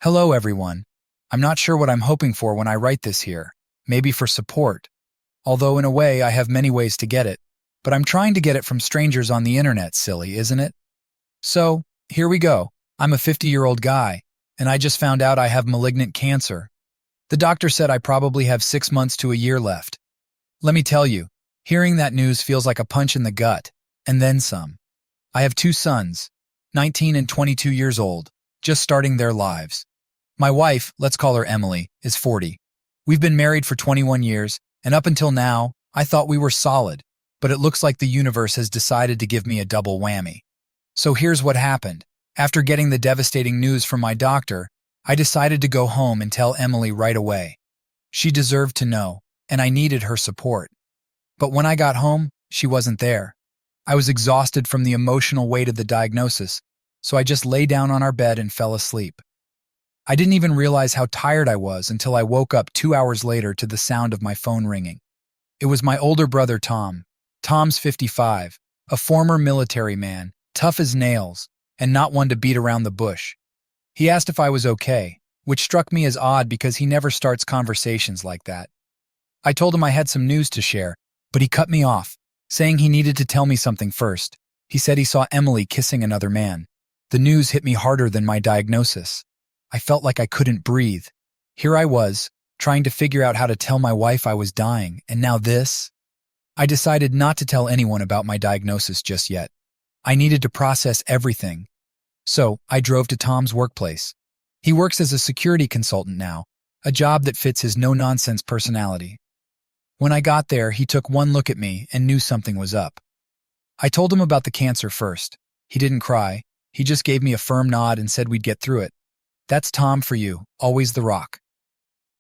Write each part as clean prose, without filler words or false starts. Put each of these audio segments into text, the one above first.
Hello, everyone. I'm not sure what I'm hoping for when I write this here. Maybe for support. Although, in a way, I have many ways to get it. But I'm trying to get it from strangers on the internet, silly, isn't it? So, here we go. I'm a 50-year-old guy, and I just found out I have malignant cancer. The doctor said I probably have 6 months to a year left. Let me tell you, hearing that news feels like a punch in the gut, and then some. I have 2 sons, 19 and 22 years old, just starting their lives. My wife, let's call her Emily, is 40. We've been married for 21 years, and up until now, I thought we were solid, but it looks like the universe has decided to give me a double whammy. So here's what happened. After getting the devastating news from my doctor, I decided to go home and tell Emily right away. She deserved to know, and I needed her support. But when I got home, she wasn't there. I was exhausted from the emotional weight of the diagnosis, so I just lay down on our bed and fell asleep. I didn't even realize how tired I was until I woke up 2 hours later to the sound of my phone ringing. It was my older brother Tom. Tom's 55, a former military man, tough as nails, and not one to beat around the bush. He asked if I was okay, which struck me as odd because he never starts conversations like that. I told him I had some news to share, but he cut me off, saying he needed to tell me something first. He said he saw Emily kissing another man. The news hit me harder than my diagnosis. I felt like I couldn't breathe. Here I was, trying to figure out how to tell my wife I was dying, and now this? I decided not to tell anyone about my diagnosis just yet. I needed to process everything. So, I drove to Tom's workplace. He works as a security consultant now, a job that fits his no-nonsense personality. When I got there, he took one look at me and knew something was up. I told him about the cancer first. He didn't cry. He just gave me a firm nod and said we'd get through it. That's Tom for you, always the rock.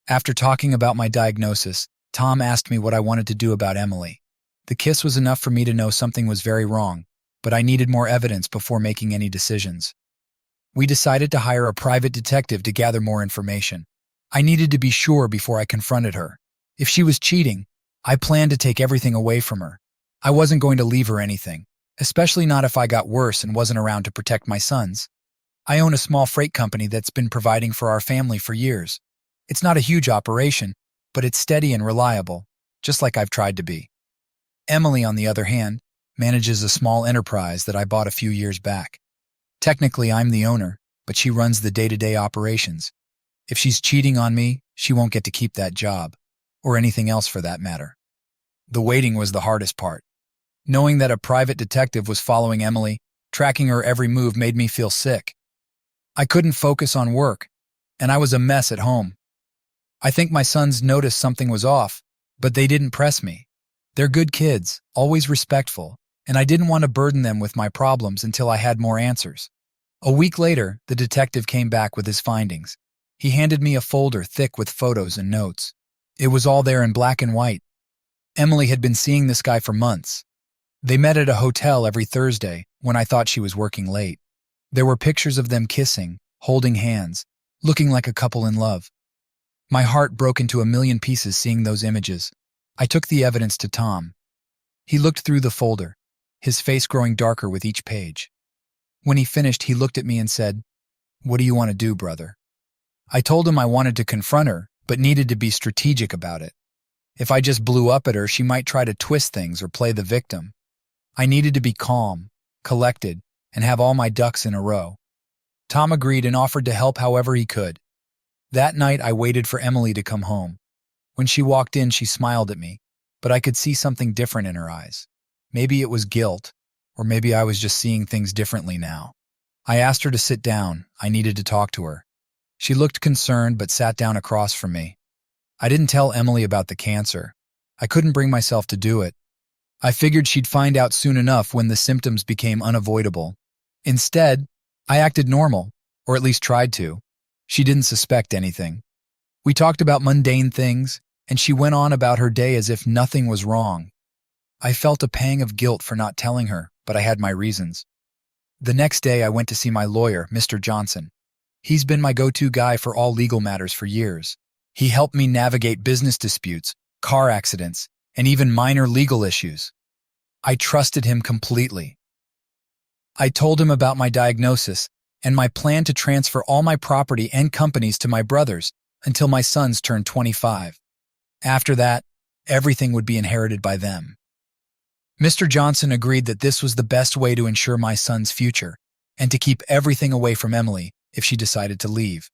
After talking about my diagnosis, Tom asked me what I wanted to do about Emily. The kiss was enough for me to know something was very wrong, but I needed more evidence before making any decisions. We decided to hire a private detective to gather more information. I needed to be sure before I confronted her. If she was cheating, I planned to take everything away from her. I wasn't going to leave her anything, especially not if I got worse and wasn't around to protect my sons. I own a small freight company that's been providing for our family for years. It's not a huge operation, but it's steady and reliable, just like I've tried to be. Emily, on the other hand, manages a small enterprise that I bought a few years back. Technically, I'm the owner, but she runs the day-to-day operations. If she's cheating on me, she won't get to keep that job, or anything else for that matter. The waiting was the hardest part. Knowing that a private detective was following Emily, tracking her every move made me feel sick. I couldn't focus on work, and I was a mess at home. I think my sons noticed something was off, but they didn't press me. They're good kids, always respectful, and I didn't want to burden them with my problems until I had more answers. A week later, the detective came back with his findings. He handed me a folder thick with photos and notes. It was all there in black and white. Emily had been seeing this guy for months. They met at a hotel every Thursday when I thought she was working late. There were pictures of them kissing, holding hands, looking like a couple in love. My heart broke into a million pieces seeing those images. I took the evidence to Tom. He looked through the folder, his face growing darker with each page. When he finished, he looked at me and said, "What do you want to do, brother?" I told him I wanted to confront her, but needed to be strategic about it. If I just blew up at her, she might try to twist things or play the victim. I needed to be calm, collected, and have all my ducks in a row. Tom agreed and offered to help however he could. That night, I waited for Emily to come home. When she walked in, she smiled at me, but I could see something different in her eyes. Maybe it was guilt, or maybe I was just seeing things differently now. I asked her to sit down. I needed to talk to her. She looked concerned but sat down across from me. I didn't tell Emily about the cancer. I couldn't bring myself to do it. I figured she'd find out soon enough when the symptoms became unavoidable. Instead, I acted normal, or at least tried to. She didn't suspect anything. We talked about mundane things, and she went on about her day as if nothing was wrong. I felt a pang of guilt for not telling her, but I had my reasons. The next day, I went to see my lawyer, Mr. Johnson. He's been my go-to guy for all legal matters for years. He helped me navigate business disputes, car accidents, and even minor legal issues. I trusted him completely. I told him about my diagnosis, and my plan to transfer all my property and companies to my brothers until my sons turned 25. After that, everything would be inherited by them. Mr. Johnson agreed that this was the best way to ensure my son's future and to keep everything away from Emily if she decided to leave.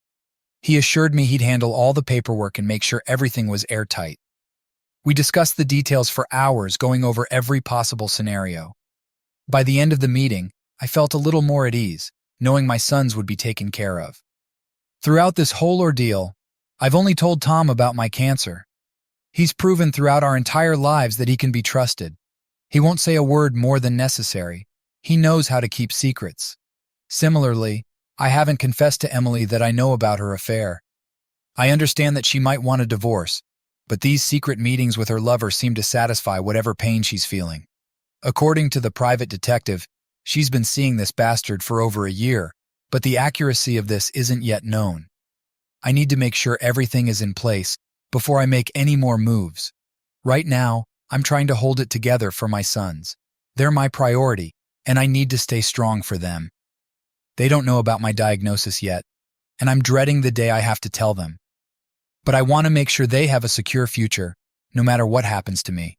He assured me he'd handle all the paperwork and make sure everything was airtight. We discussed the details for hours, going over every possible scenario. By the end of the meeting, I felt a little more at ease, knowing my sons would be taken care of. Throughout this whole ordeal, I've only told Tom about my cancer. He's proven throughout our entire lives that he can be trusted. He won't say a word more than necessary. He knows how to keep secrets. Similarly, I haven't confessed to Emily that I know about her affair. I understand that she might want a divorce, but these secret meetings with her lover seem to satisfy whatever pain she's feeling. According to the private detective, she's been seeing this bastard for over a year, but the accuracy of this isn't yet known. I need to make sure everything is in place before I make any more moves. Right now, I'm trying to hold it together for my sons. They're my priority, and I need to stay strong for them. They don't know about my diagnosis yet, and I'm dreading the day I have to tell them. But I want to make sure they have a secure future, no matter what happens to me.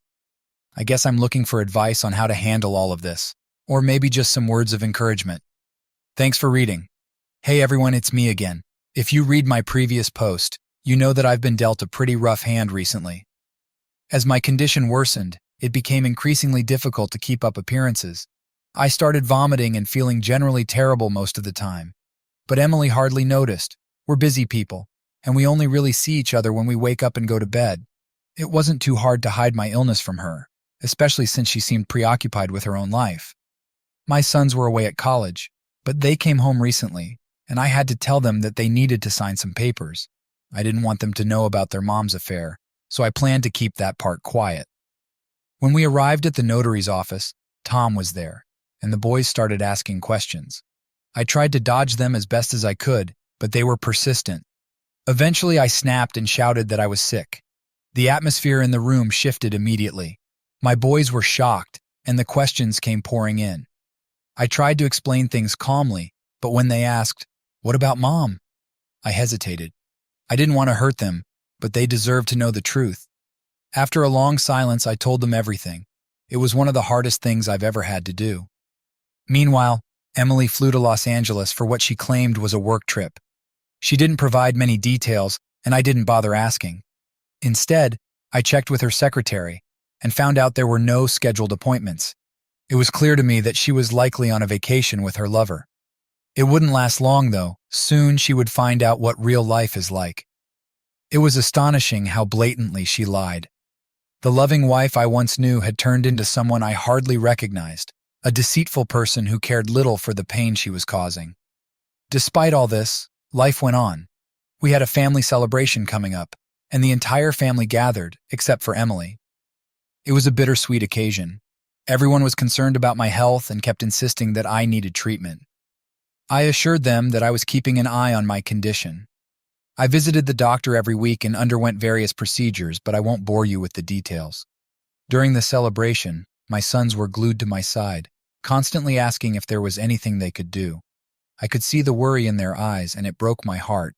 I guess I'm looking for advice on how to handle all of this, or maybe just some words of encouragement. Thanks for reading. Hey everyone, it's me again. If you read my previous post, you know that I've been dealt a pretty rough hand recently. As my condition worsened, it became increasingly difficult to keep up appearances. I started vomiting and feeling generally terrible most of the time. But Emily hardly noticed. We're busy people, and we only really see each other when we wake up and go to bed. It wasn't too hard to hide my illness from her, especially since she seemed preoccupied with her own life. My sons were away at college, but they came home recently, and I had to tell them that they needed to sign some papers. I didn't want them to know about their mom's affair, so I planned to keep that part quiet. When we arrived at the notary's office, Tom was there, and the boys started asking questions. I tried to dodge them as best as I could, but they were persistent. Eventually, I snapped and shouted that I was sick. The atmosphere in the room shifted immediately. My boys were shocked, and the questions came pouring in. I tried to explain things calmly, but when they asked, "What about Mom?" I hesitated. I didn't want to hurt them, but they deserved to know the truth. After a long silence, I told them everything. It was one of the hardest things I've ever had to do. Meanwhile, Emily flew to Los Angeles for what she claimed was a work trip. She didn't provide many details, and I didn't bother asking. Instead, I checked with her secretary and found out there were no scheduled appointments. It was clear to me that she was likely on a vacation with her lover. It wouldn't last long, though. Soon she would find out what real life is like. It was astonishing how blatantly she lied. The loving wife I once knew had turned into someone I hardly recognized, a deceitful person who cared little for the pain she was causing. Despite all this, life went on. We had a family celebration coming up, and the entire family gathered, except for Emily. It was a bittersweet occasion. Everyone was concerned about my health and kept insisting that I needed treatment. I assured them that I was keeping an eye on my condition. I visited the doctor every week and underwent various procedures, but I won't bore you with the details. During the celebration, my sons were glued to my side, constantly asking if there was anything they could do. I could see the worry in their eyes, and it broke my heart.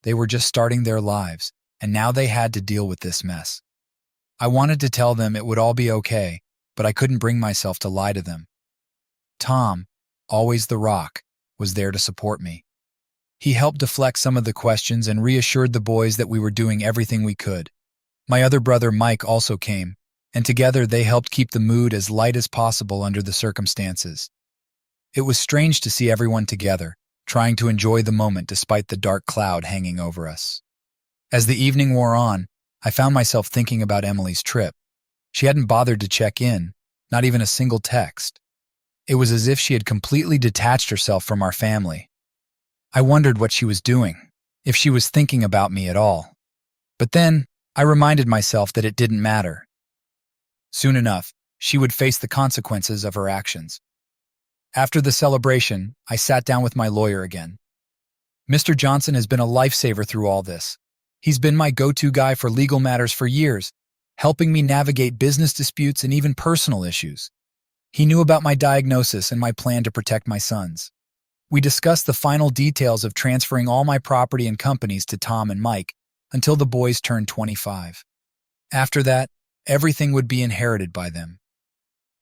They were just starting their lives, and now they had to deal with this mess. I wanted to tell them it would all be okay, but I couldn't bring myself to lie to them. Tom, always the rock, was there to support me. He helped deflect some of the questions and reassured the boys that we were doing everything we could. My other brother Mike also came, and together they helped keep the mood as light as possible under the circumstances. It was strange to see everyone together, trying to enjoy the moment despite the dark cloud hanging over us. As the evening wore on, I found myself thinking about Emily's trip. She hadn't bothered to check in, not even a single text. It was as if she had completely detached herself from our family. I wondered what she was doing, if she was thinking about me at all. But then, I reminded myself that it didn't matter. Soon enough, she would face the consequences of her actions. After the celebration, I sat down with my lawyer again. Mr. Johnson has been a lifesaver through all this. He's been my go-to guy for legal matters for years, helping me navigate business disputes and even personal issues. He knew about my diagnosis and my plan to protect my sons. We discussed the final details of transferring all my property and companies to Tom and Mike until the boys turned 25. After that, everything would be inherited by them.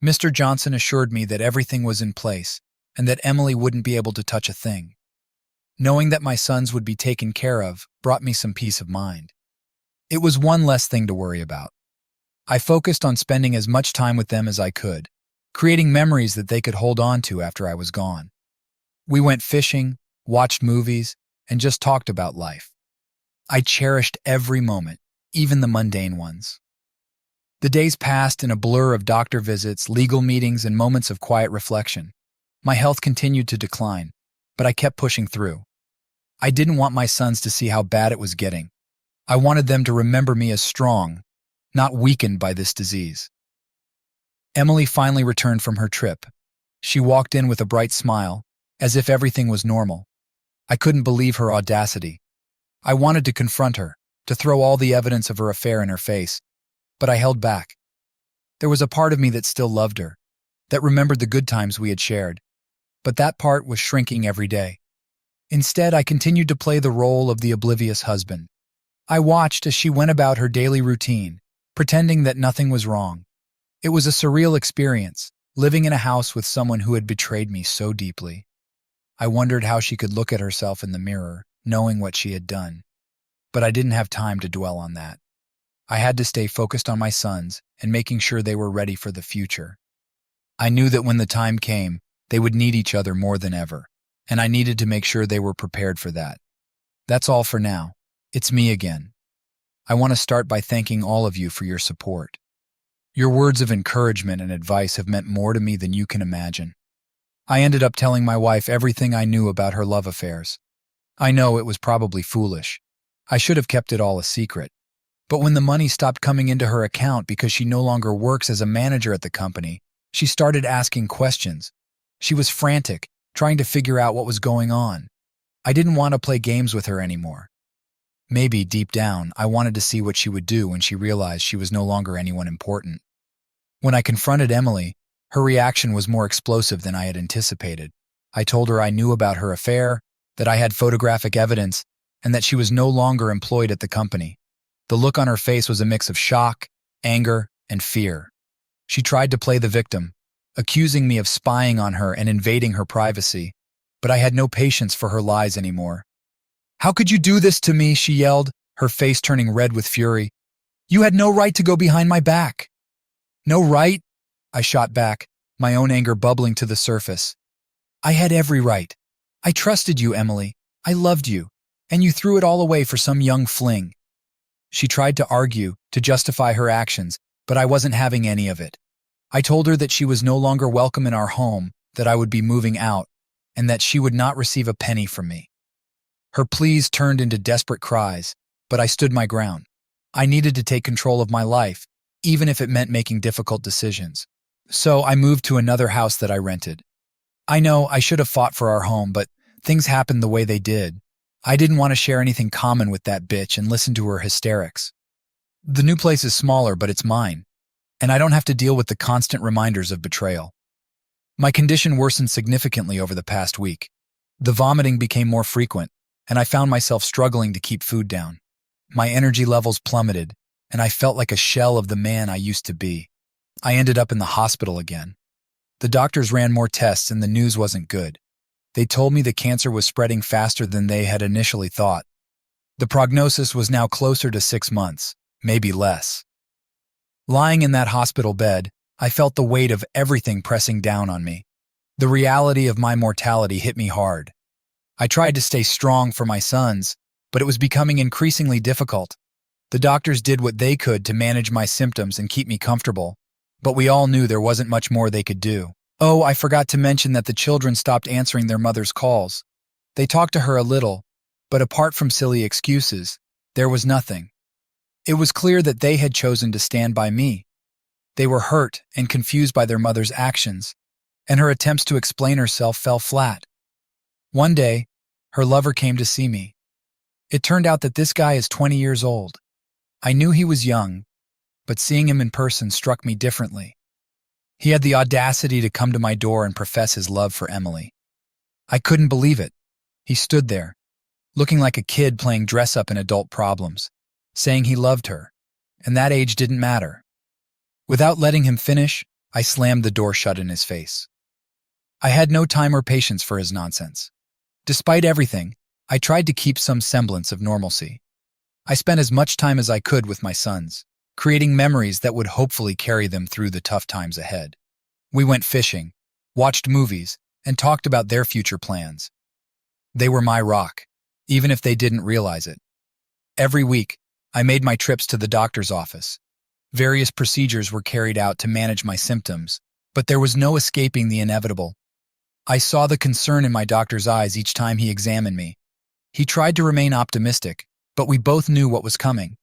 Mr. Johnson assured me that everything was in place and that Emily wouldn't be able to touch a thing. Knowing that my sons would be taken care of brought me some peace of mind. It was one less thing to worry about. I focused on spending as much time with them as I could, creating memories that they could hold on to after I was gone. We went fishing, watched movies, and just talked about life. I cherished every moment, even the mundane ones. The days passed in a blur of doctor visits, legal meetings, and moments of quiet reflection. My health continued to decline, but I kept pushing through. I didn't want my sons to see how bad it was getting. I wanted them to remember me as strong, not weakened by this disease. Emily finally returned from her trip. She walked in with a bright smile, as if everything was normal. I couldn't believe her audacity. I wanted to confront her, to throw all the evidence of her affair in her face, but I held back. There was a part of me that still loved her, that remembered the good times we had shared, but that part was shrinking every day. Instead, I continued to play the role of the oblivious husband. I watched as she went about her daily routine, pretending that nothing was wrong. It was a surreal experience, living in a house with someone who had betrayed me so deeply. I wondered how she could look at herself in the mirror, knowing what she had done. But I didn't have time to dwell on that. I had to stay focused on my sons and making sure they were ready for the future. I knew that when the time came, they would need each other more than ever, and I needed to make sure they were prepared for that. That's all for now. It's me again. I want to start by thanking all of you for your support. Your words of encouragement and advice have meant more to me than you can imagine. I ended up telling my wife everything I knew about her love affairs. I know it was probably foolish. I should have kept it all a secret. But when the money stopped coming into her account because she no longer works as a manager at the company, she started asking questions. She was frantic, trying to figure out what was going on. I didn't want to play games with her anymore. Maybe, deep down, I wanted to see what she would do when she realized she was no longer anyone important. When I confronted Emily, her reaction was more explosive than I had anticipated. I told her I knew about her affair, that I had photographic evidence, and that she was no longer employed at the company. The look on her face was a mix of shock, anger, and fear. She tried to play the victim, accusing me of spying on her and invading her privacy, but I had no patience for her lies anymore. "How could you do this to me?" she yelled, her face turning red with fury. "You had no right to go behind my back." "No right?" I shot back, my own anger bubbling to the surface. "I had every right. I trusted you, Emily. I loved you, and you threw it all away for some young fling." She tried to argue, to justify her actions, but I wasn't having any of it. I told her that she was no longer welcome in our home, that I would be moving out, and that she would not receive a penny from me. Her pleas turned into desperate cries, but I stood my ground. I needed to take control of my life, even if it meant making difficult decisions. So I moved to another house that I rented. I know I should have fought for our home, but things happened the way they did. I didn't want to share anything common with that bitch and listen to her hysterics. The new place is smaller, but it's mine, and I don't have to deal with the constant reminders of betrayal. My condition worsened significantly over the past week. The vomiting became more frequent, and I found myself struggling to keep food down. My energy levels plummeted, and I felt like a shell of the man I used to be. I ended up in the hospital again. The doctors ran more tests, and the news wasn't good. They told me the cancer was spreading faster than they had initially thought. The prognosis was now closer to 6 months, maybe less. Lying in that hospital bed, I felt the weight of everything pressing down on me. The reality of my mortality hit me hard. I tried to stay strong for my sons, but it was becoming increasingly difficult. The doctors did what they could to manage my symptoms and keep me comfortable, but we all knew there wasn't much more they could do. Oh, I forgot to mention that the children stopped answering their mother's calls. They talked to her a little, but apart from silly excuses, there was nothing. It was clear that they had chosen to stand by me. They were hurt and confused by their mother's actions, and her attempts to explain herself fell flat. One day, her lover came to see me. It turned out that this guy is 20 years old. I knew he was young, but seeing him in person struck me differently. He had the audacity to come to my door and profess his love for Emily. I couldn't believe it. He stood there, looking like a kid playing dress-up in adult problems, saying he loved her, and that age didn't matter. Without letting him finish, I slammed the door shut in his face. I had no time or patience for his nonsense. Despite everything, I tried to keep some semblance of normalcy. I spent as much time as I could with my sons, creating memories that would hopefully carry them through the tough times ahead. We went fishing, watched movies, and talked about their future plans. They were my rock, even if they didn't realize it. Every week, I made my trips to the doctor's office. Various procedures were carried out to manage my symptoms, but there was no escaping the inevitable. I saw the concern in my doctor's eyes each time he examined me. He tried to remain optimistic, but we both knew what was coming.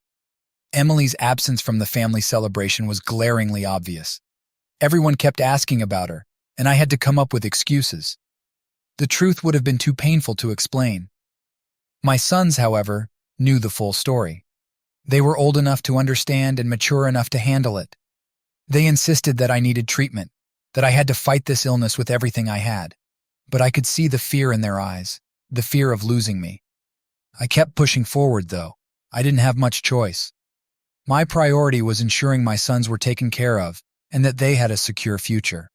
Emily's absence from the family celebration was glaringly obvious. Everyone kept asking about her, and I had to come up with excuses. The truth would have been too painful to explain. My sons, however, knew the full story. They were old enough to understand and mature enough to handle it. They insisted that I needed treatment, that I had to fight this illness with everything I had. But I could see the fear in their eyes, the fear of losing me. I kept pushing forward, though. I didn't have much choice. My priority was ensuring my sons were taken care of and that they had a secure future.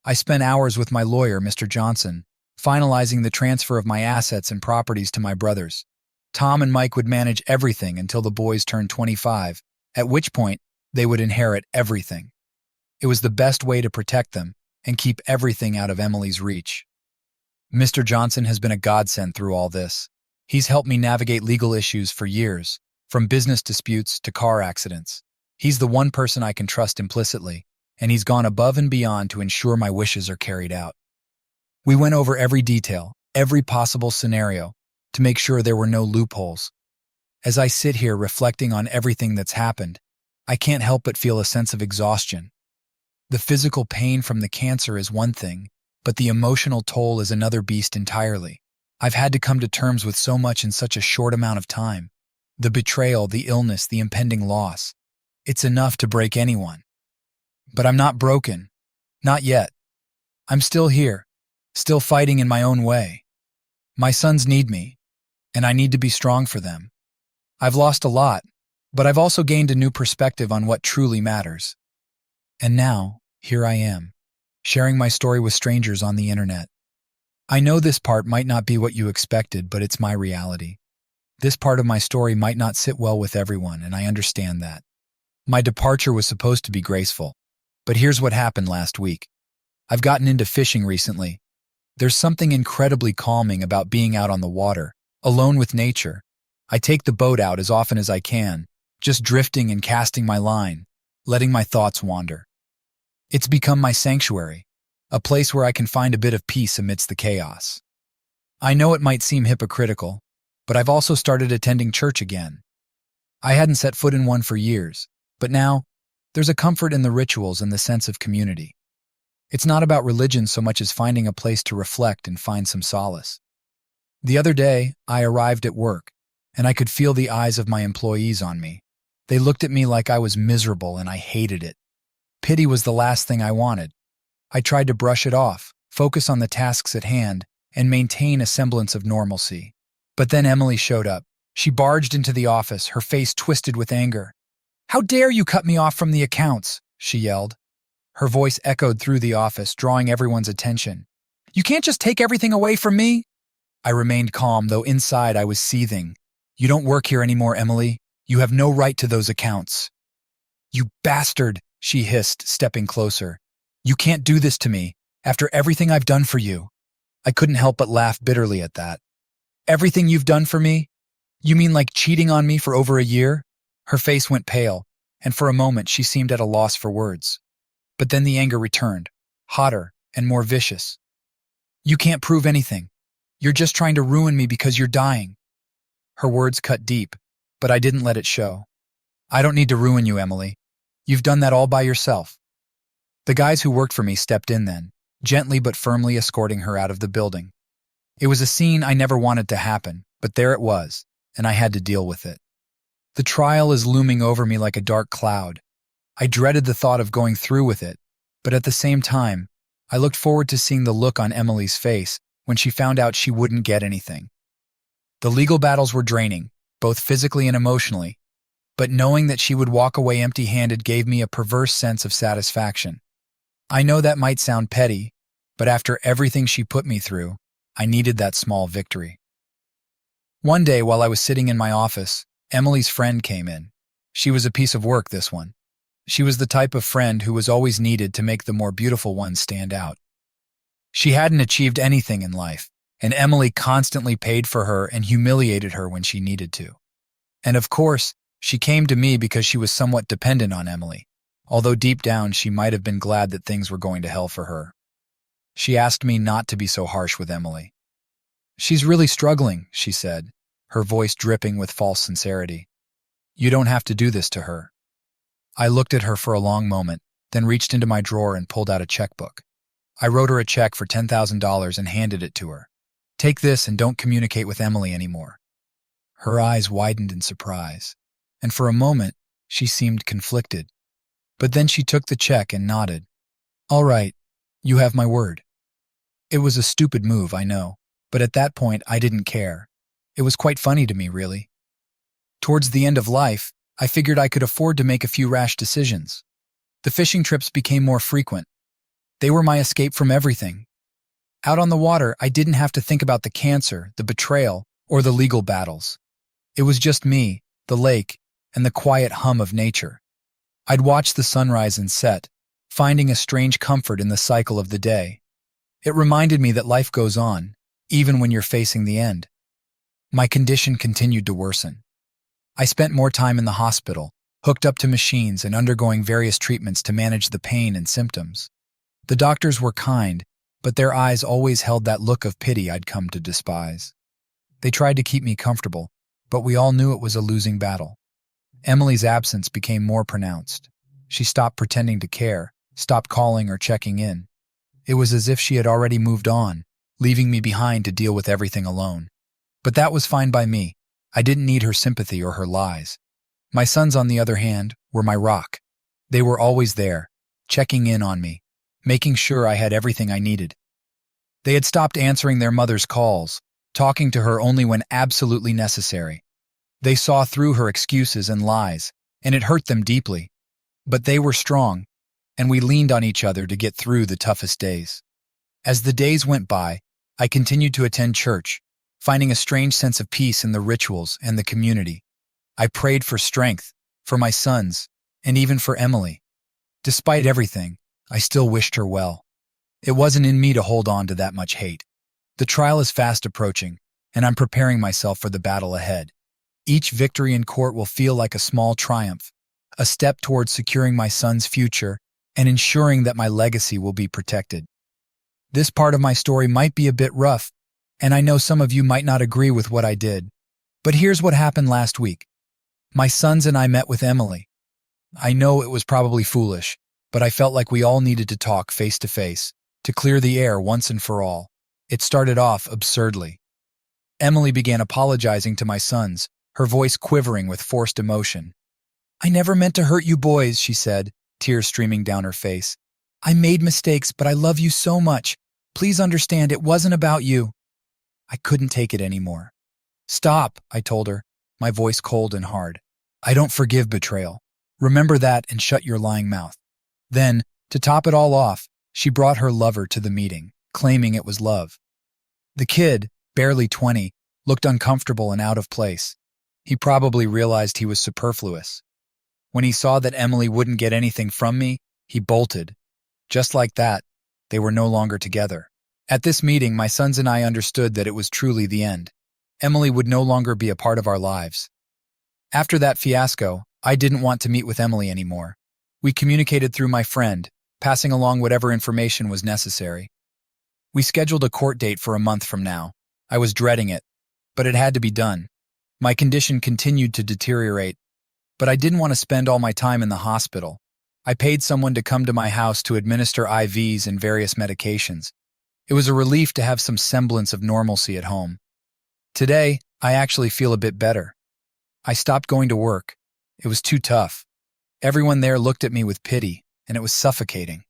I spent hours with my lawyer, Mr. Johnson, finalizing the transfer of my assets and properties to my brothers. Tom and Mike would manage everything until the boys turned 25, at which point they would inherit everything. It was the best way to protect them and keep everything out of Emily's reach. Mr. Johnson has been a godsend through all this. He's helped me navigate legal issues for years, from business disputes to car accidents. He's the one person I can trust implicitly, and he's gone above and beyond to ensure my wishes are carried out. We went over every detail, every possible scenario, to make sure there were no loopholes. As I sit here reflecting on everything that's happened, I can't help but feel a sense of exhaustion. The physical pain from the cancer is one thing, but the emotional toll is another beast entirely. I've had to come to terms with so much in such a short amount of time. The betrayal, the illness, the impending loss. It's enough to break anyone. But I'm not broken. Not yet. I'm still here, still fighting in my own way. My sons need me, and I need to be strong for them. I've lost a lot, but I've also gained a new perspective on what truly matters. And now, here I am, sharing my story with strangers on the internet. I know this part might not be what you expected, but it's my reality. This part of my story might not sit well with everyone, and I understand that. My departure was supposed to be graceful, but here's what happened last week. I've gotten into fishing recently. There's something incredibly calming about being out on the water, alone with nature. I take the boat out as often as I can, just drifting and casting my line, letting my thoughts wander. It's become my sanctuary, a place where I can find a bit of peace amidst the chaos. I know it might seem hypocritical, but I've also started attending church again. I hadn't set foot in one for years, but now, there's a comfort in the rituals and the sense of community. It's not about religion so much as finding a place to reflect and find some solace. The other day, I arrived at work, and I could feel the eyes of my employees on me. They looked at me like I was miserable and I hated it. Pity was the last thing I wanted. I tried to brush it off, focus on the tasks at hand, and maintain a semblance of normalcy. But then Emily showed up. She barged into the office, her face twisted with anger. "How dare you cut me off from the accounts?" she yelled. Her voice echoed through the office, drawing everyone's attention. "You can't just take everything away from me." I remained calm, though inside I was seething. "You don't work here anymore, Emily. You have no right to those accounts." "You bastard," she hissed, stepping closer. "You can't do this to me, after everything I've done for you." I couldn't help but laugh bitterly at that. "Everything you've done for me? You mean like cheating on me for over a year?" Her face went pale, and for a moment she seemed at a loss for words. But then the anger returned, hotter and more vicious. "You can't prove anything. You're just trying to ruin me because you're dying." Her words cut deep, but I didn't let it show. "I don't need to ruin you, Emily. You've done that all by yourself." The guys who worked for me stepped in then, gently but firmly escorting her out of the building. It was a scene I never wanted to happen, but there it was, and I had to deal with it. The trial is looming over me like a dark cloud. I dreaded the thought of going through with it, but at the same time, I looked forward to seeing the look on Emily's face when she found out she wouldn't get anything. The legal battles were draining, both physically and emotionally, but knowing that she would walk away empty-handed gave me a perverse sense of satisfaction. I know that might sound petty, but after everything she put me through, I needed that small victory. One day, while I was sitting in my office, Emily's friend came in. She was a piece of work, this one. She was the type of friend who was always needed to make the more beautiful ones stand out. She hadn't achieved anything in life, and Emily constantly paid for her and humiliated her when she needed to. And of course, she came to me because she was somewhat dependent on Emily, although deep down she might have been glad that things were going to hell for her. She asked me not to be so harsh with Emily. "She's really struggling," she said, her voice dripping with false sincerity. "You don't have to do this to her." I looked at her for a long moment, then reached into my drawer and pulled out a checkbook. I wrote her a check for $10,000 and handed it to her. "Take this and don't communicate with Emily anymore." Her eyes widened in surprise, and for a moment she seemed conflicted. But then she took the check and nodded. "All right, you have my word." It was a stupid move, I know, but at that point I didn't care. It was quite funny to me, really. Towards the end of life, I figured I could afford to make a few rash decisions. The fishing trips became more frequent. They were my escape from everything. Out on the water, I didn't have to think about the cancer, the betrayal, or the legal battles. It was just me, the lake, and the quiet hum of nature. I'd watch the sunrise and set, finding a strange comfort in the cycle of the day. It reminded me that life goes on, even when you're facing the end. My condition continued to worsen. I spent more time in the hospital, hooked up to machines and undergoing various treatments to manage the pain and symptoms. The doctors were kind, but their eyes always held that look of pity I'd come to despise. They tried to keep me comfortable, but we all knew it was a losing battle. Emily's absence became more pronounced. She stopped pretending to care, stopped calling or checking in. It was as if she had already moved on, leaving me behind to deal with everything alone. But that was fine by me. I didn't need her sympathy or her lies. My sons, on the other hand, were my rock. They were always there, checking in on me, making sure I had everything I needed. They had stopped answering their mother's calls, talking to her only when absolutely necessary. They saw through her excuses and lies, and it hurt them deeply. But they were strong, and we leaned on each other to get through the toughest days. As the days went by, I continued to attend church, finding a strange sense of peace in the rituals and the community. I prayed for strength, for my sons, and even for Emily. Despite everything, I still wished her well. It wasn't in me to hold on to that much hate. The trial is fast approaching, and I'm preparing myself for the battle ahead. Each victory in court will feel like a small triumph, a step towards securing my son's future and ensuring that my legacy will be protected. This part of my story might be a bit rough, and I know some of you might not agree with what I did. But here's what happened last week. My sons and I met with Emily. I know it was probably foolish, but I felt like we all needed to talk face to face, to clear the air once and for all. It started off absurdly. Emily began apologizing to my sons, her voice quivering with forced emotion. "I never meant to hurt you boys," she said, tears streaming down her face. "I made mistakes, but I love you so much. Please understand it wasn't about you." I couldn't take it anymore. "Stop," I told her, my voice cold and hard. "I don't forgive betrayal. Remember that and shut your lying mouth." Then, to top it all off, she brought her lover to the meeting, claiming it was love. The kid, barely 20, looked uncomfortable and out of place. He probably realized he was superfluous. When he saw that Emily wouldn't get anything from me, he bolted. Just like that, they were no longer together. At this meeting, my sons and I understood that it was truly the end. Emily would no longer be a part of our lives. After that fiasco, I didn't want to meet with Emily anymore. We communicated through my friend, passing along whatever information was necessary. We scheduled a court date for a month from now. I was dreading it, but it had to be done. My condition continued to deteriorate, but I didn't want to spend all my time in the hospital. I paid someone to come to my house to administer IVs and various medications. It was a relief to have some semblance of normalcy at home. Today, I actually feel a bit better. I stopped going to work. It was too tough. Everyone there looked at me with pity, and it was suffocating.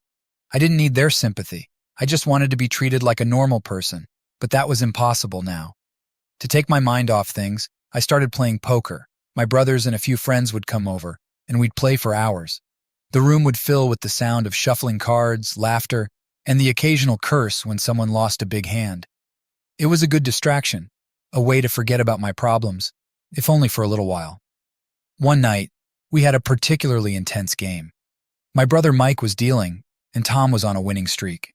I didn't need their sympathy. I just wanted to be treated like a normal person. But that was impossible now. To take my mind off things, I started playing poker. My brothers and a few friends would come over, and we'd play for hours. The room would fill with the sound of shuffling cards, laughter, and the occasional curse when someone lost a big hand. It was a good distraction, a way to forget about my problems, if only for a little while. One night, we had a particularly intense game. My brother Mike was dealing, and Tom was on a winning streak.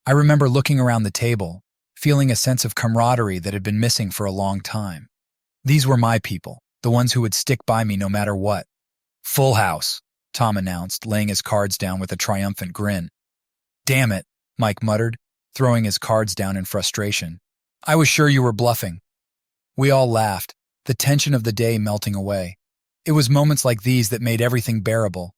I remember looking around the table, feeling a sense of camaraderie that had been missing for a long time. These were my people, the ones who would stick by me no matter what. "Full house," Tom announced, laying his cards down with a triumphant grin. "Damn it," Mike muttered, throwing his cards down in frustration. "I was sure you were bluffing." We all laughed, the tension of the day melting away. It was moments like these that made everything bearable.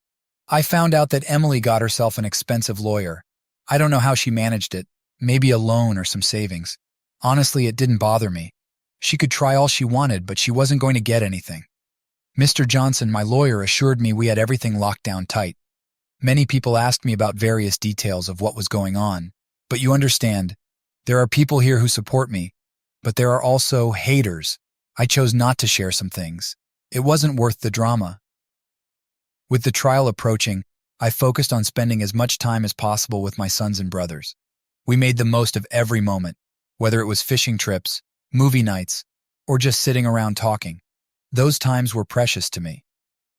I found out that Emily got herself an expensive lawyer. I don't know how she managed it, maybe a loan or some savings. Honestly, it didn't bother me. She could try all she wanted, but she wasn't going to get anything. Mr. Johnson, my lawyer, assured me we had everything locked down tight. Many people asked me about various details of what was going on, but you understand, there are people here who support me, but there are also haters. I chose not to share some things. It wasn't worth the drama. With the trial approaching, I focused on spending as much time as possible with my sons and brothers. We made the most of every moment, whether it was fishing trips, movie nights, or just sitting around talking. Those times were precious to me.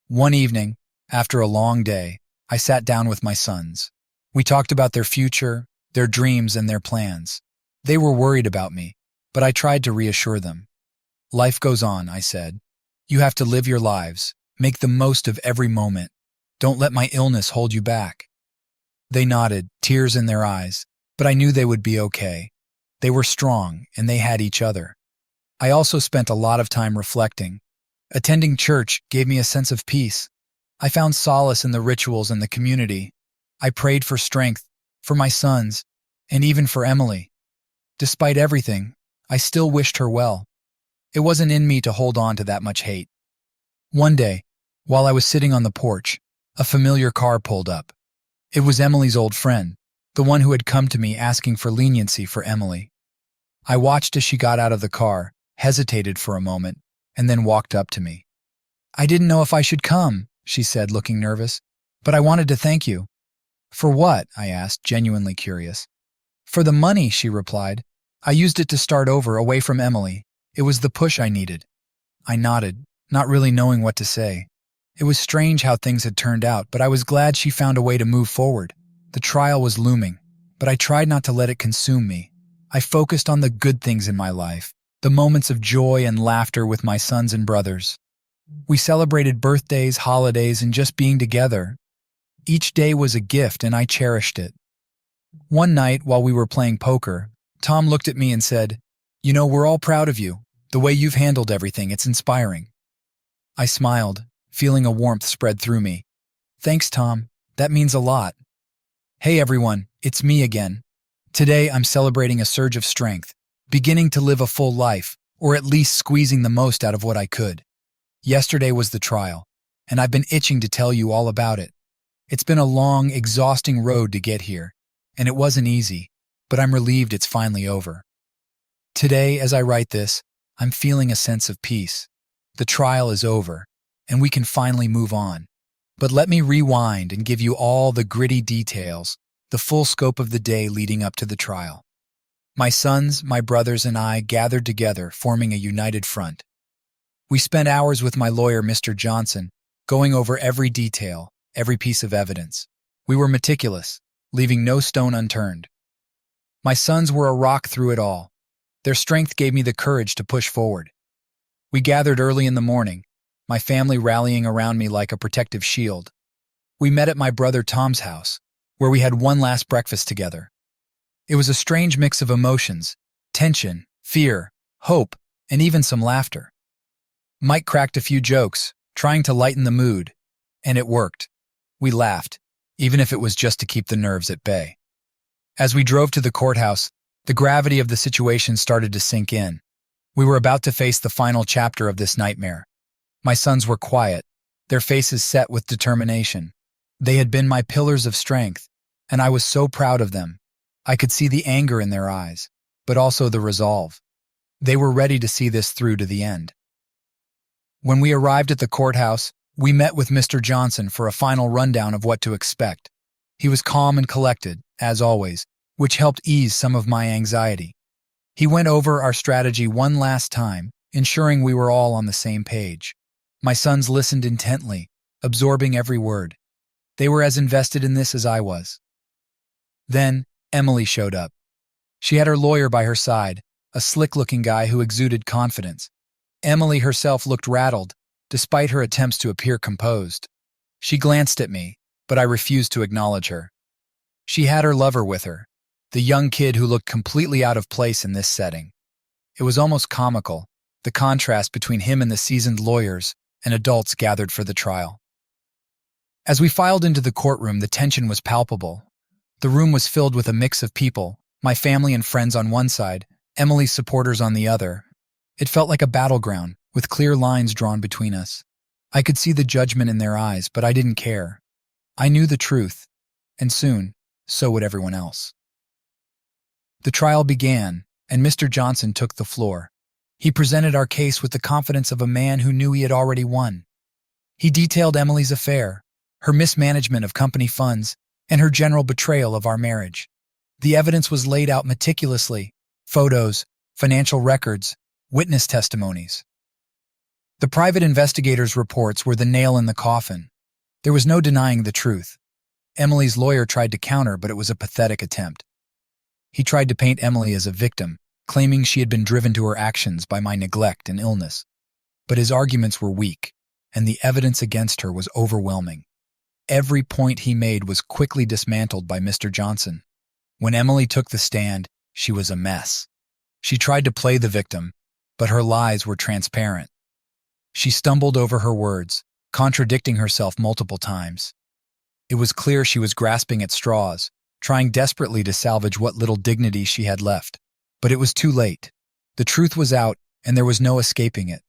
One evening, after a long day, I sat down with my sons. We talked about their future, their dreams, and their plans. They were worried about me, but I tried to reassure them. "Life goes on," I said. "You have to live your lives, make the most of every moment. Don't let my illness hold you back." They nodded, tears in their eyes, but I knew they would be okay. They were strong, and they had each other. I also spent a lot of time reflecting. Attending church gave me a sense of peace. I found solace in the rituals and the community. I prayed for strength, for my sons, and even for Emily. Despite everything, I still wished her well. It wasn't in me to hold on to that much hate. One day, while I was sitting on the porch, a familiar car pulled up. It was Emily's old friend, the one who had come to me asking for leniency for Emily. I watched as she got out of the car, hesitated for a moment, and then walked up to me. "I didn't know if I should come," she said, looking nervous, "but I wanted to thank you." "For what?" I asked, genuinely curious. "For the money," she replied. "I used it to start over, away from Emily. It was the push I needed." I nodded, not really knowing what to say. It was strange how things had turned out, but I was glad she found a way to move forward. The trial was looming, but I tried not to let it consume me. I focused on the good things in my life, the moments of joy and laughter with my sons and brothers. We celebrated birthdays, holidays, and just being together. Each day was a gift, and I cherished it. One night, while we were playing poker, Tom looked at me and said, "You know, we're all proud of you. The way you've handled everything, it's inspiring." I smiled, feeling a warmth spread through me. "Thanks, Tom. That means a lot." Hey everyone, it's me again. Today I'm celebrating a surge of strength, beginning to live a full life, or at least squeezing the most out of what I could. Yesterday was the trial, and I've been itching to tell you all about it. It's been a long, exhausting road to get here, and it wasn't easy, but I'm relieved it's finally over. Today, as I write this, I'm feeling a sense of peace. The trial is over, and we can finally move on. But let me rewind and give you all the gritty details, the full scope of the day leading up to the trial. My sons, my brothers, and I gathered together, forming a united front. We spent hours with my lawyer, Mr. Johnson, going over every detail, every piece of evidence. We were meticulous, leaving no stone unturned. My sons were a rock through it all. Their strength gave me the courage to push forward. We gathered early in the morning, my family rallying around me like a protective shield. We met at my brother Tom's house, where we had one last breakfast together. It was a strange mix of emotions, tension, fear, hope, and even some laughter. Mike cracked a few jokes, trying to lighten the mood, and it worked. We laughed, even if it was just to keep the nerves at bay. As we drove to the courthouse, the gravity of the situation started to sink in. We were about to face the final chapter of this nightmare. My sons were quiet, their faces set with determination. They had been my pillars of strength, and I was so proud of them. I could see the anger in their eyes, but also the resolve. They were ready to see this through to the end. When we arrived at the courthouse, we met with Mr. Johnson for a final rundown of what to expect. He was calm and collected, as always, which helped ease some of my anxiety. He went over our strategy one last time, ensuring we were all on the same page. My sons listened intently, absorbing every word. They were as invested in this as I was. Then, Emily showed up. She had her lawyer by her side, a slick-looking guy who exuded confidence. Emily herself looked rattled, despite her attempts to appear composed. She glanced at me, but I refused to acknowledge her. She had her lover with her, the young kid who looked completely out of place in this setting. It was almost comical, the contrast between him and the seasoned lawyers and adults gathered for the trial. As we filed into the courtroom, the tension was palpable. The room was filled with a mix of people, my family and friends on one side, Emily's supporters on the other. It felt like a battleground, with clear lines drawn between us. I could see the judgment in their eyes, but I didn't care. I knew the truth, and soon, so would everyone else. The trial began, and Mr. Johnson took the floor. He presented our case with the confidence of a man who knew he had already won. He detailed Emily's affair, her mismanagement of company funds, and her general betrayal of our marriage. The evidence was laid out meticulously: photos, financial records, witness testimonies. The private investigators' reports were the nail in the coffin. There was no denying the truth. Emily's lawyer tried to counter, but it was a pathetic attempt. He tried to paint Emily as a victim, claiming she had been driven to her actions by my neglect and illness. But his arguments were weak, and the evidence against her was overwhelming. Every point he made was quickly dismantled by Mr. Johnson. When Emily took the stand, she was a mess. She tried to play the victim, but her lies were transparent. She stumbled over her words, contradicting herself multiple times. It was clear she was grasping at straws, trying desperately to salvage what little dignity she had left. But it was too late. The truth was out, and there was no escaping it.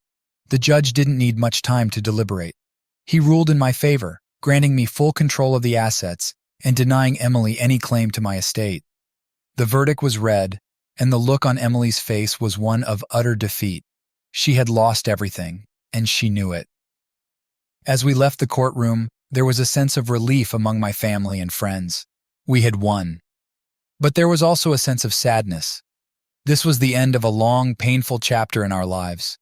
The judge didn't need much time to deliberate. He ruled in my favor, granting me full control of the assets and denying Emily any claim to my estate. The verdict was read, and the look on Emily's face was one of utter defeat. She had lost everything, and she knew it. As we left the courtroom, there was a sense of relief among my family and friends. We had won. But there was also a sense of sadness. This was the end of a long, painful chapter in our lives.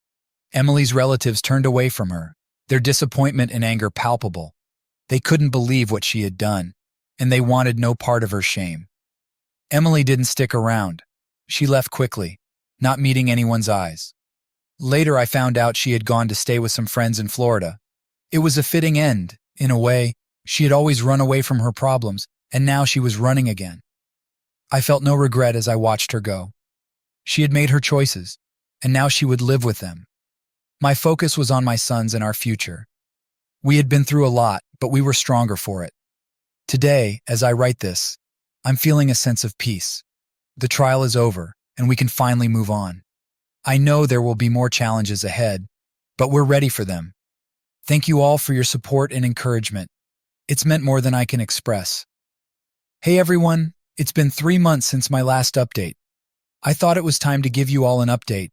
Emily's relatives turned away from her, their disappointment and anger palpable. They couldn't believe what she had done, and they wanted no part of her shame. Emily didn't stick around. She left quickly, not meeting anyone's eyes. Later, I found out she had gone to stay with some friends in Florida. It was a fitting end, in a way. She had always run away from her problems, and now she was running again. I felt no regret as I watched her go. She had made her choices, and now she would live with them. My focus was on my sons and our future. We had been through a lot, but we were stronger for it. Today, as I write this, I'm feeling a sense of peace. The trial is over, and we can finally move on. I know there will be more challenges ahead, but we're ready for them. Thank you all for your support and encouragement. It's meant more than I can express. Hey everyone, it's been 3 months since my last update. I thought it was time to give you all an update,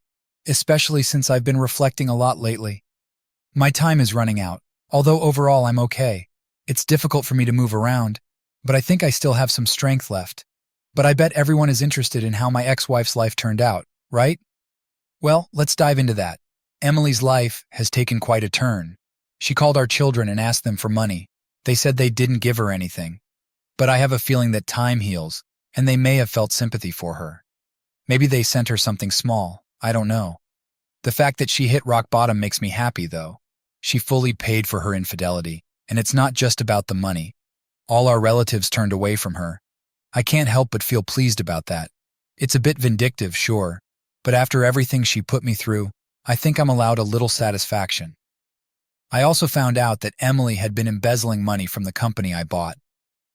especially since I've been reflecting a lot lately. My time is running out, although overall I'm okay. It's difficult for me to move around, but I think I still have some strength left. But I bet everyone is interested in how my ex-wife's life turned out, right? Well, let's dive into that. Emily's life has taken quite a turn. She called our children and asked them for money. They said they didn't give her anything. But I have a feeling that time heals, and they may have felt sympathy for her. Maybe they sent her something small, I don't know. The fact that she hit rock bottom makes me happy, though. She fully paid for her infidelity, and it's not just about the money. All our relatives turned away from her. I can't help but feel pleased about that. It's a bit vindictive, sure, but after everything she put me through, I think I'm allowed a little satisfaction. I also found out that Emily had been embezzling money from the company I bought.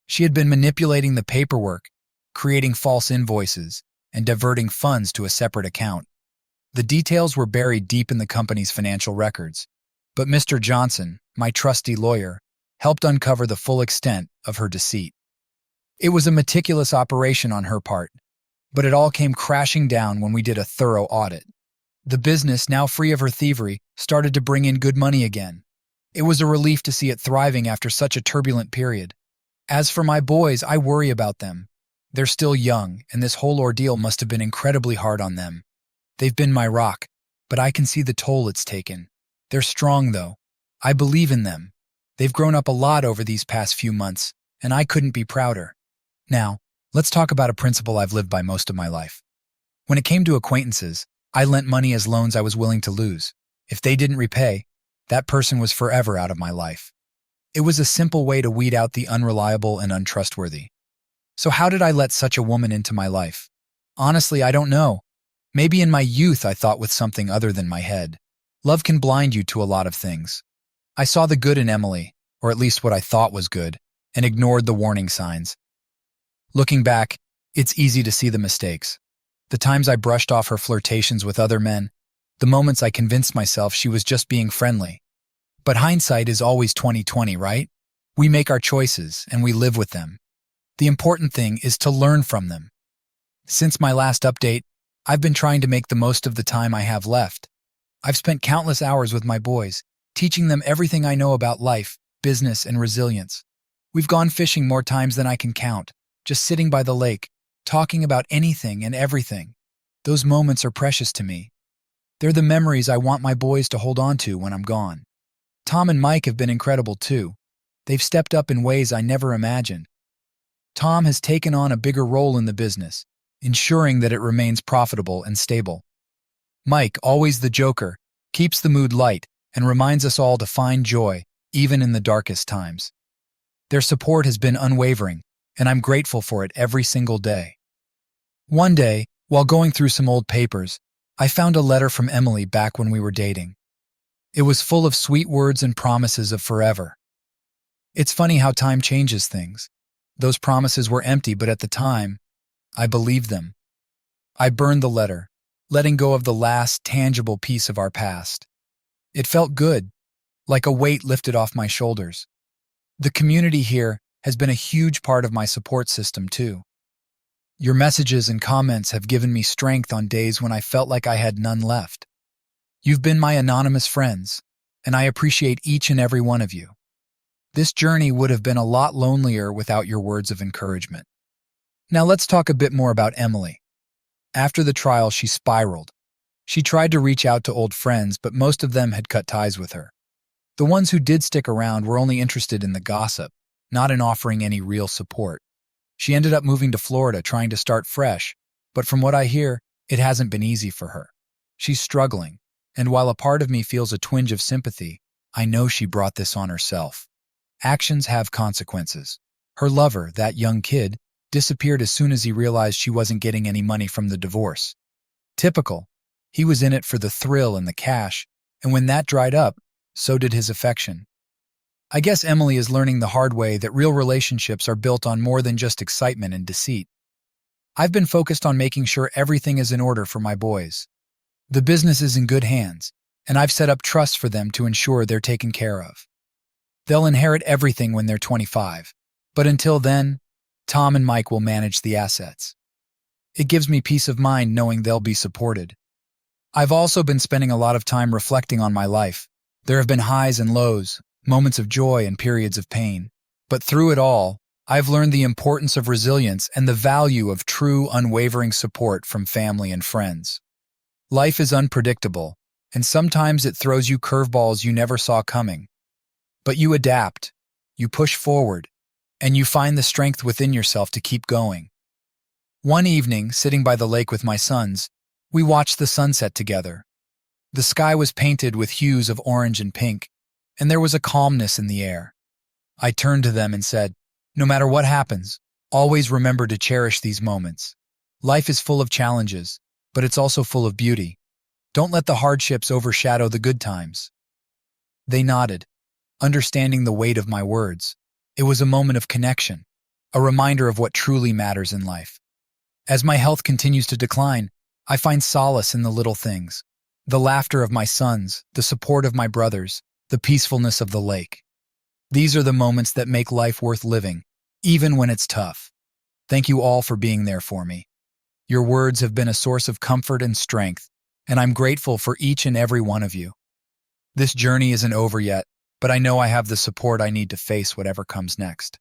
She had been manipulating the paperwork, creating false invoices, and diverting funds to a separate account. The details were buried deep in the company's financial records, but Mr. Johnson, my trusty lawyer, helped uncover the full extent of her deceit. It was a meticulous operation on her part. But it all came crashing down when we did a thorough audit. The business, now free of her thievery, started to bring in good money again. It was a relief to see it thriving after such a turbulent period. As for my boys, I worry about them. They're still young, and this whole ordeal must have been incredibly hard on them. They've been my rock, but I can see the toll it's taken. They're strong, though. I believe in them. They've grown up a lot over these past few months, and I couldn't be prouder. Now, let's talk about a principle I've lived by most of my life. When it came to acquaintances, I lent money as loans I was willing to lose. If they didn't repay, that person was forever out of my life. It was a simple way to weed out the unreliable and untrustworthy. So how did I let such a woman into my life? Honestly, I don't know. Maybe in my youth I thought with something other than my head. Love can blind you to a lot of things. I saw the good in Emily, or at least what I thought was good, and ignored the warning signs. Looking back, it's easy to see the mistakes. The times I brushed off her flirtations with other men, the moments I convinced myself she was just being friendly. But hindsight is always 20/20, right? We make our choices, and we live with them. The important thing is to learn from them. Since my last update, I've been trying to make the most of the time I have left. I've spent countless hours with my boys, teaching them everything I know about life, business, and resilience. We've gone fishing more times than I can count, just sitting by the lake, talking about anything and everything. Those moments are precious to me. They're the memories I want my boys to hold on to when I'm gone. Tom and Mike have been incredible too. They've stepped up in ways I never imagined. Tom has taken on a bigger role in the business, ensuring that it remains profitable and stable. Mike, always the joker, keeps the mood light and reminds us all to find joy, even in the darkest times. Their support has been unwavering, and I'm grateful for it every single day. One day, while going through some old papers, I found a letter from Emily back when we were dating. It was full of sweet words and promises of forever. It's funny how time changes things. Those promises were empty, but at the time, I believed them. I burned the letter, letting go of the last tangible piece of our past. It felt good, like a weight lifted off my shoulders. The community here has been a huge part of my support system too. Your messages and comments have given me strength on days when I felt like I had none left. You've been my anonymous friends, and I appreciate each and every one of you. This journey would have been a lot lonelier without your words of encouragement. Now let's talk a bit more about Emily. After the trial, she spiraled. She tried to reach out to old friends, but most of them had cut ties with her. The ones who did stick around were only interested in the gossip, not in offering any real support. She ended up moving to Florida, trying to start fresh, but from what I hear, it hasn't been easy for her. She's struggling, and while a part of me feels a twinge of sympathy, I know she brought this on herself. Actions have consequences. Her lover, that young kid, disappeared as soon as he realized she wasn't getting any money from the divorce. Typical. He was in it for the thrill and the cash, and when that dried up, so did his affection. I guess Emily is learning the hard way that real relationships are built on more than just excitement and deceit. I've been focused on making sure everything is in order for my boys. The business is in good hands, and I've set up trusts for them to ensure they're taken care of. They'll inherit everything when they're 25, but until then, Tom and Mike will manage the assets. It gives me peace of mind knowing they'll be supported. I've also been spending a lot of time reflecting on my life. There have been highs and lows, moments of joy and periods of pain. But through it all, I've learned the importance of resilience and the value of true, unwavering support from family and friends. Life is unpredictable, and sometimes it throws you curveballs you never saw coming. But you adapt, you push forward, and you find the strength within yourself to keep going. One evening, sitting by the lake with my sons, we watched the sunset together. The sky was painted with hues of orange and pink, and there was a calmness in the air. I turned to them and said, "No matter what happens, always remember to cherish these moments. Life is full of challenges, but it's also full of beauty. Don't let the hardships overshadow the good times." They nodded, understanding the weight of my words. It was a moment of connection, a reminder of what truly matters in life. As my health continues to decline, I find solace in the little things. The laughter of my sons, the support of my brothers, the peacefulness of the lake. These are the moments that make life worth living, even when it's tough. Thank you all for being there for me. Your words have been a source of comfort and strength, and I'm grateful for each and every one of you. This journey isn't over yet, but I know I have the support I need to face whatever comes next.